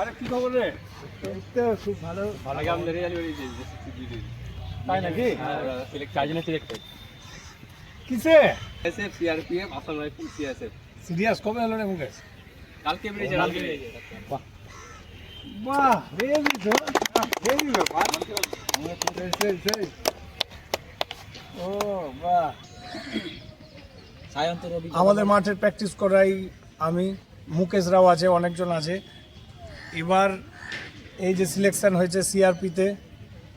আরে কি খবর রে? খুব ভালো ভালো তাই নাকি? সিলেক্টেড কিসে SF CRPF Assam rifle CSF serious কবে হলো রে মুকেশ? কালকে বেরিয়েছে বাহ হেভি তো, হেভি ব্যাপার। সেই ও বাহ। সায়ন্ত রবি আমাদের মাঠে প্র্যাকটিস করাই আমি, মুকেশ রাও আছে, অনেকজন আছে। এবার এই যে সিলেকশন হয়েছে সিআরপিতে,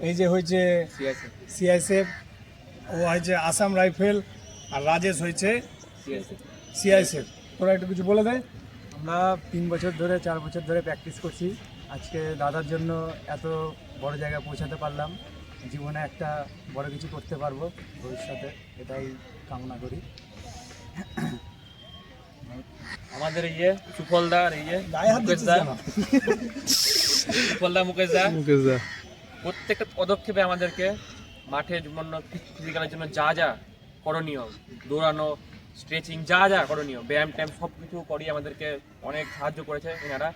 এই যে হয়েছে সিএসএফ সিআইএসএফ, ও হয়েছে আসাম রাইফেল, আর রাজেশ হয়েছে সিএসএফ সিআইএসএফ। তোরা একটু কিছু বলে দেয়। আমরা 3 বছর ধরে 4 বছর ধরে প্র্যাকটিস করছি। আজকে দাদার জন্য এত বড় জায়গায় পৌঁছাতে পারলাম। জীবনে একটা বড় কিছু করতে পারবো ভবিষ্যতে, এটাই কামনা করি। আমাদের এই যে সুফলদা আর এই যে গায়ে হাত মুকেশ দিচ্ছিস দা, কেন? সুফলদা মুকেশ দা প্রত্যেকটা পদক্ষেপে আমাদেরকে মাঠের জন্য ফিজিক্যালের জন্য যা যা করণীয়, দৌড়ানো, স্ট্রেচিং, যা যা করণীয়, ব্যায়াম ট্যায়াম সব কিছু করিয়ে আমাদেরকে অনেক সাহায্য করেছে এনারা।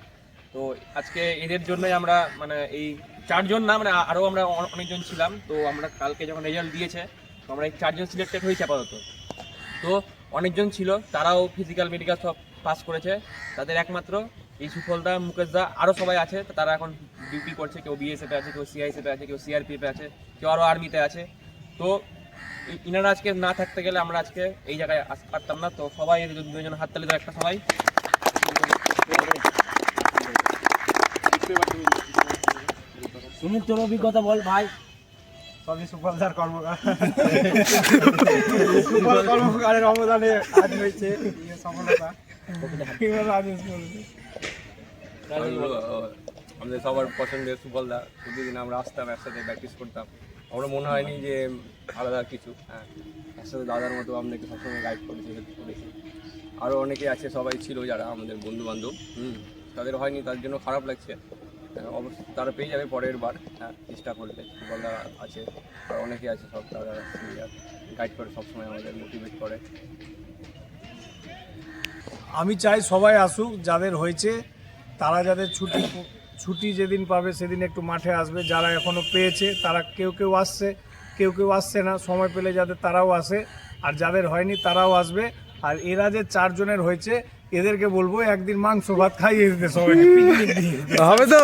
তো আজকে এদের জন্যই আমরা মানে এই 4 জন না, মানে আরও আমরা অনেকজন ছিলাম। তো আমরা কালকে যখন রেজাল্ট দিয়েছে তো আমরা এই 4 জন সিলেক্টেড হয়েছি আপাতত। তো অনেকজন ছিল, তারাও ফিজিক্যাল মেডিকেল সব পাস করেছে। তাদের একমাত্র এই সুফলদা, মুকেশদা, আরও সবাই আছে, তারা এখন ডিউটি করছে। কেউ বিএসএফে আছে, কেউ সিআইএসএফে আছে, কেউ সিআরপিএফে আছে, কেউ আরও আর্মিতে আছে। তো ইনারা আজকে না থাকতে গেলে আমরা আজকে এই জায়গায় আসতে পারতাম না। তো সবাই দুজন হাততালি দাও একটা সবাই। তুমি তোর অভিজ্ঞতা বল ভাই। সবই সুফলদার কর্মকারের অবদানে আজ হয়েছে এই সফলতা। এবার রাজেশ বলবে। আমাদের সবার পছন্দের সুফলদা, প্রতিদিন আমরা আসতাম একসাথে প্র্যাকটিস করতাম। আমরা মনে হয়নি যে আলাদা কিছু, হ্যাঁ একসাথে দাদার মতো আমাদেরকে সবসময় গাইড করেছে, হেল্প করেছে। আরও অনেকে আছে, সবাই ছিল যারা আমাদের বন্ধুবান্ধব, তাদের হয়নি, তার জন্য খারাপ লাগছে। অবশ্যই তারা পেয়ে যাবে পরের বার, হ্যাঁ চেষ্টা করবে। সুফলদা আছে আর অনেকে আছে, সব তারা গাইড করে, সবসময় আমাদের মোটিভেট করে। আমি চাই সবাই আসুক, যাদের হয়েছে তারা যাদের ছুটি যেদিন পাবে সেদিন একটু মাঠে আসবে। যারা এখনও পেয়েছে তারা কেউ কেউ আসছে, কেউ কেউ আসছে না, সময় পেলে যাদের তারাও আসে, আর যাদের হয়নি তারাও আসবে। আর এরা যে 4 জনের হয়েছে এদেরকে বলবো একদিন মাংস ভাত খাইয়ে দিতে সবাই, পিকনিক দিয়ে হবে তো।